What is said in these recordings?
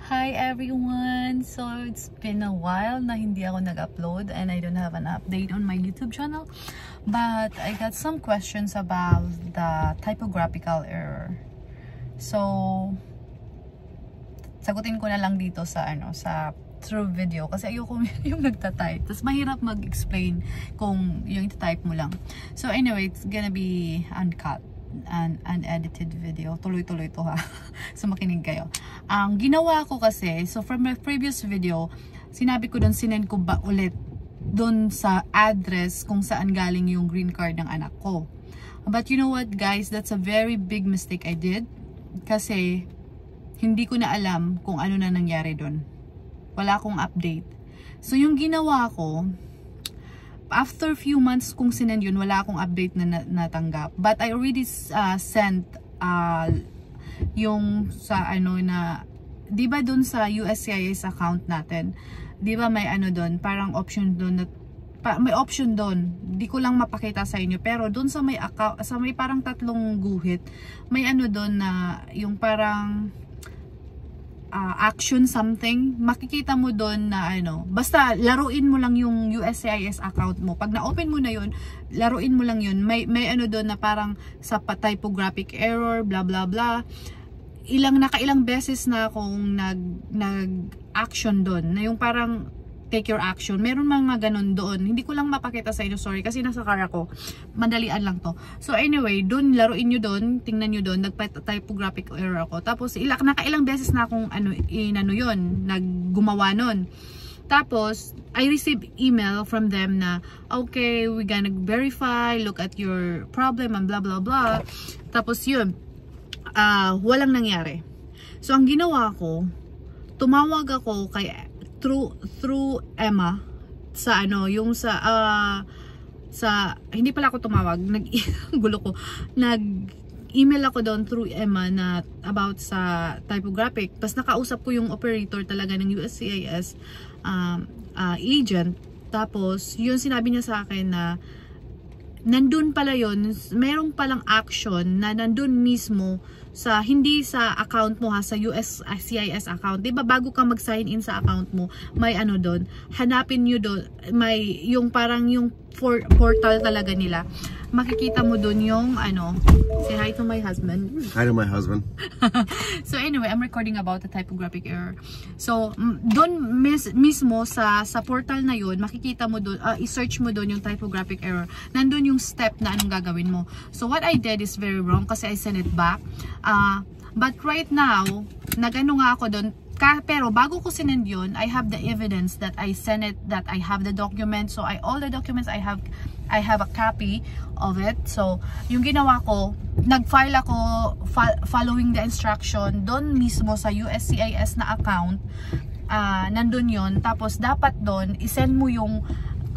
Hi everyone! So it's been a while na hindi ako nag-upload and I don't have an update on my YouTube channel, but I got some questions about the typographical error. So sagutin ko na lang dito sa sa through video kasi ayoko yung nagta-type. Tapos mahirap mag-explain kung yung type mo lang. So anyway, it's gonna be uncut and unedited video. Tuloy-tuloy to ha. So makinig kayo. Ang ginawa ko kasi, so from my previous video, sinabi ko doon, sinend ko ba ulit doon sa address kung saan galing yung green card ng anak ko. But you know what guys, that's a very big mistake I did. Kasi hindi ko na alam kung ano na nangyari doon. Wala akong update. So yung ginawa ko, after few months kung sinend yun, wala akong update na natanggap. But I already sent yung sa na, di ba dun sa USCIS account natin, di ba may doon, parang option doon, may option doon. Di ko lang mapakita sa inyo, pero doon sa may account, sa may parang tatlong guhit, may doon na yung parang action something, makikita mo doon na basta laruin mo lang yung USCIS account mo. Pag na-open mo na yun, laruin mo lang yun. May doon na parang sa typographic error, blah blah blah. Nakailang beses na akong nag-action doon, na yung parang take your action. Meron mga ganun doon. Hindi ko lang mapakita sa inyo, sorry, kasi nasa car ako. Madalian lang to. So anyway, doon, laruin nyo doon, tingnan nyo doon, nag-typographic error ako. Tapos, nakailang beses na akong yun, naggumawa nun. Tapos, I received email from them na, okay, we're gonna verify, look at your problem, and blah blah blah. Tapos yun, walang nangyari. So, ang ginawa ko, tumawag ako kay through Emma sa yung sa hindi pala ako tumawag, gulo ko, nag-email ako doon through Emma na about sa typographic. Tapos nakausap ko yung operator talaga ng USCIS agent. Tapos yun, sinabi niya sa akin na nandun pala yun, merong palang action na nandun mismo sa, hindi sa account mo ha, sa USCIS account. Diba bago ka mag-sign in sa account mo, may doon, hanapin nyo doon, may yung parang yung portal talaga nila. Makikita mo doon yung say hi to my husband. Hi to my husband. So anyway, I'm recording about the typographic error. So doon mismo sa portal na yun, makikita mo doon, i-search mo doon yung typographic error. Nandun yung step na anong gagawin mo. So what I did is very wrong kasi I sent it back. But right now, nagano nga ako doon. Pero bago ko sinend yun, I have the evidence that I sent it, that I have the document. So all the documents I have a copy of it. So yung ginawa ko, nag-file ako following the instruction doon mismo sa USCIS na account. Nandun yun. Tapos dapat doon, isend mo yung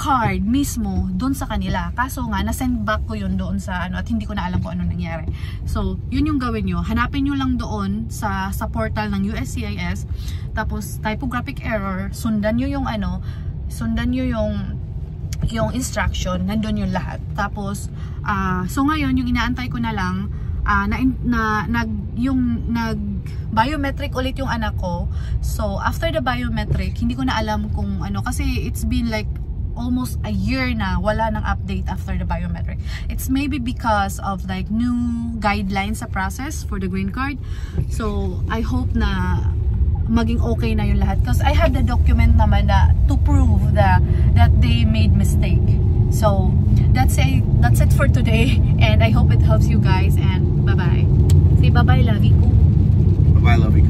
card mismo doon sa kanila. Kaso nga, nasend back ko yun doon sa at hindi ko na alam kung ano nangyari. So, yun yung gawin nyo. Hanapin nyo lang doon sa portal ng USCIS. Tapos, typographic error. Sundan nyo yung sundan nyo yung instruction. Nandun yung lahat. Tapos, so ngayon, yung inaantay ko na lang, biometric ulit yung anak ko. So, after the biometric, hindi ko na alam kung kasi it's been like almost a year na wala nang update after the biometric. It's maybe because of like new guidelines sa process for the green card. So I hope na maging okay na yung lahat, because I have the document naman na to prove that they made mistake. So that's it for today, and I hope it helps you guys, and bye bye. Say bye bye, love you. Bye bye, love you.